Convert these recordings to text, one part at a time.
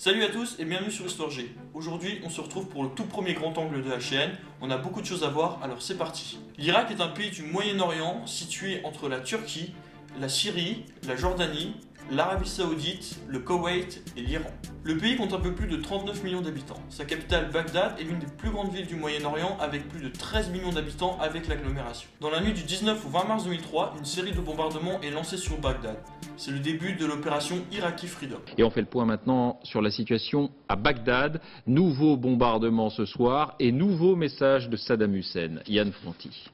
Salut à tous et bienvenue sur Histoire G. Aujourd'hui, on se retrouve pour le tout premier grand angle de la chaîne. On a beaucoup de choses à voir, alors c'est parti. L'Irak est un pays du Moyen-Orient situé entre la Turquie, la Syrie, la Jordanie, l'Arabie Saoudite, le Koweït et l'Iran. Le pays compte un peu plus de 39 millions d'habitants. Sa capitale, Bagdad, est l'une des plus grandes villes du Moyen-Orient avec plus de 13 millions d'habitants avec l'agglomération. Dans la nuit du 19 au 20 mars 2003, une série de bombardements est lancée sur Bagdad. C'est le début de l'opération Iraqi Freedom. Et on fait le point maintenant sur la situation à Bagdad. Nouveau bombardement ce soir et nouveau message de Saddam Hussein. Yann Fronti.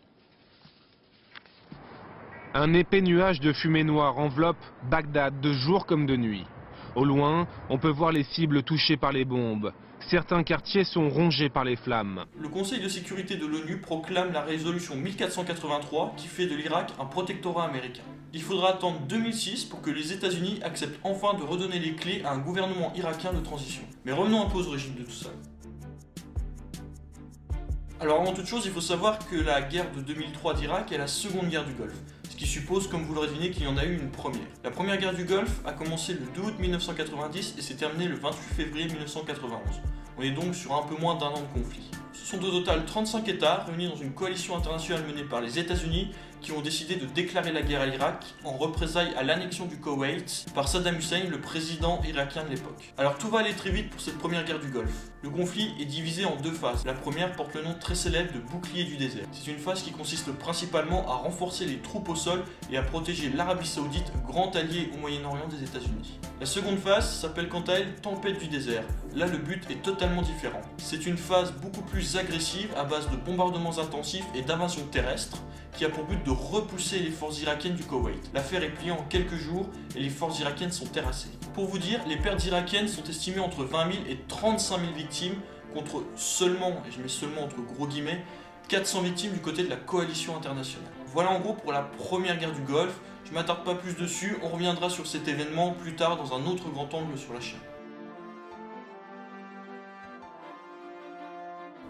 Un épais nuage de fumée noire enveloppe Bagdad de jour comme de nuit. Au loin, on peut voir les cibles touchées par les bombes. Certains quartiers sont rongés par les flammes. Le Conseil de sécurité de l'ONU proclame la résolution 1483 qui fait de l'Irak un protectorat américain. Il faudra attendre 2006 pour que les États-Unis acceptent enfin de redonner les clés à un gouvernement irakien de transition. Mais revenons un peu aux origines de tout ça. Alors avant toute chose, il faut savoir que la guerre de 2003 d'Irak est la seconde guerre du Golfe. Ce qui suppose, comme vous l'aurez deviné, qu'il y en a eu une première. La première guerre du Golfe a commencé le 2 août 1990 et s'est terminée le 28 février 1991. On est donc sur un peu moins d'un an de conflit. Ce sont au total 35 États réunis dans une coalition internationale menée par les États-Unis qui ont décidé de déclarer la guerre à l'Irak en représailles à l'annexion du Koweït par Saddam Hussein, le président irakien de l'époque. Alors tout va aller très vite pour cette première guerre du Golfe. Le conflit est divisé en deux phases. La première porte le nom très célèbre de bouclier du désert. C'est une phase qui consiste principalement à renforcer les troupes au sol et à protéger l'Arabie Saoudite, grand allié au Moyen-Orient des États-Unis. La seconde phase s'appelle quant à elle tempête du désert. Là le but est totalement différent. C'est une phase beaucoup plus agressive à base de bombardements intensifs et d'invasions terrestres qui a pour but de repousser les forces irakiennes du Koweït. L'affaire est pliée en quelques jours et les forces irakiennes sont terrassées. Pour vous dire, les pertes irakiennes sont estimées entre 20 000 et 35 000 victimes contre seulement, et je mets seulement entre gros guillemets, 400 victimes du côté de la coalition internationale. Voilà en gros pour la première guerre du Golfe. Je ne m'attarde pas plus dessus, on reviendra sur cet événement plus tard dans un autre grand angle sur la chaîne.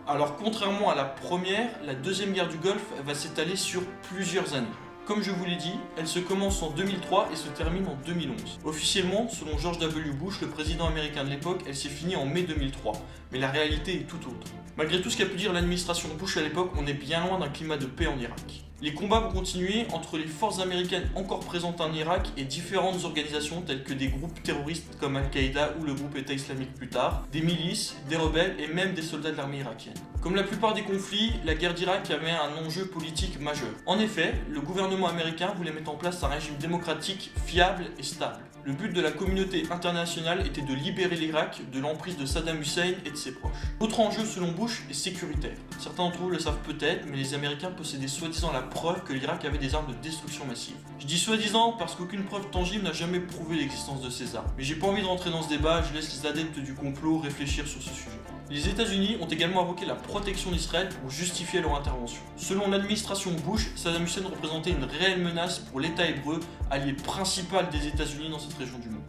Alors contrairement à la première, la deuxième guerre du Golfe va s'étaler sur plusieurs années. Comme je vous l'ai dit, elle se commence en 2003 et se termine en 2011. Officiellement, selon George W. Bush, le président américain de l'époque, elle s'est finie en mai 2003. Mais la réalité est tout autre. Malgré tout ce qu'a pu dire l'administration Bush à l'époque, on est bien loin d'un climat de paix en Irak. Les combats vont continuer entre les forces américaines encore présentes en Irak et différentes organisations telles que des groupes terroristes comme Al-Qaïda ou le groupe État islamique plus tard, des milices, des rebelles et même des soldats de l'armée irakienne. Comme la plupart des conflits, la guerre d'Irak avait un enjeu politique majeur. En effet, le gouvernement américain voulait mettre en place un régime démocratique fiable et stable. Le but de la communauté internationale était de libérer l'Irak de l'emprise de Saddam Hussein et de ses proches. L'autre enjeu selon Bush est sécuritaire. Certains d'entre vous le savent peut-être, mais les Américains possédaient soi-disant la preuve que l'Irak avait des armes de destruction massive. Je dis soi-disant parce qu'aucune preuve tangible n'a jamais prouvé l'existence de ces armes. Mais j'ai pas envie de rentrer dans ce débat, je laisse les adeptes du complot réfléchir sur ce sujet. Les États-Unis ont également invoqué la protection d'Israël pour justifier leur intervention. Selon l'administration Bush, Saddam Hussein représentait une réelle menace pour l'État hébreu, allié principal des États-Unis dans cette région du monde.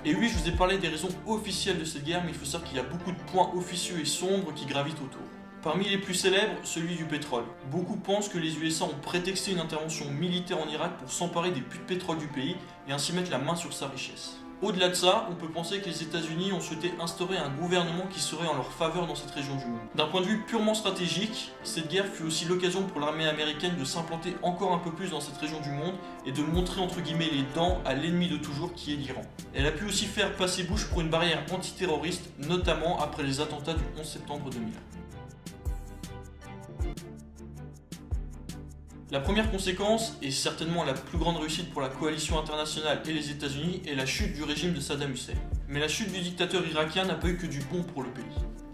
Et oui, je vous ai parlé des raisons officielles de cette guerre, mais il faut savoir qu'il y a beaucoup de points officieux et sombres qui gravitent autour. Parmi les plus célèbres, celui du pétrole. Beaucoup pensent que les USA ont prétexté une intervention militaire en Irak pour s'emparer des puits de pétrole du pays et ainsi mettre la main sur sa richesse. Au-delà de ça, on peut penser que les États-Unis ont souhaité instaurer un gouvernement qui serait en leur faveur dans cette région du monde. D'un point de vue purement stratégique, cette guerre fut aussi l'occasion pour l'armée américaine de s'implanter encore un peu plus dans cette région du monde et de montrer entre guillemets les dents à l'ennemi de toujours qui est l'Iran. Elle a pu aussi faire passer Bush pour une barrière antiterroriste, notamment après les attentats du 11 septembre 2001. La première conséquence, et certainement la plus grande réussite pour la coalition internationale et les États-Unis, est la chute du régime de Saddam Hussein. Mais la chute du dictateur irakien n'a pas eu que du bon pour le pays.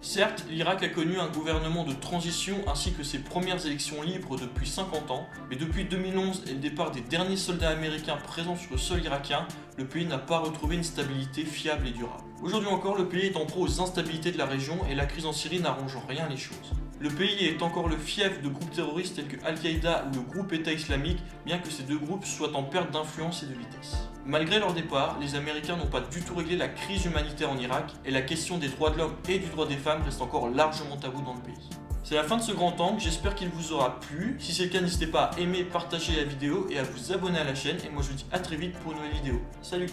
Certes, l'Irak a connu un gouvernement de transition ainsi que ses premières élections libres depuis 50 ans, mais depuis 2011 et le départ des derniers soldats américains présents sur le sol irakien, le pays n'a pas retrouvé une stabilité fiable et durable. Aujourd'hui encore, le pays est en proie aux instabilités de la région et la crise en Syrie n'arrange en rien les choses. Le pays est encore le fief de groupes terroristes tels que Al-Qaïda ou le groupe État islamique, bien que ces deux groupes soient en perte d'influence et de vitesse. Malgré leur départ, les Américains n'ont pas du tout réglé la crise humanitaire en Irak et la question des droits de l'homme et du droit des femmes reste encore largement tabou dans le pays. C'est la fin de ce grand angle, j'espère qu'il vous aura plu. Si c'est le cas, n'hésitez pas à aimer, partager la vidéo et à vous abonner à la chaîne. Et moi je vous dis à très vite pour une nouvelle vidéo. Salut!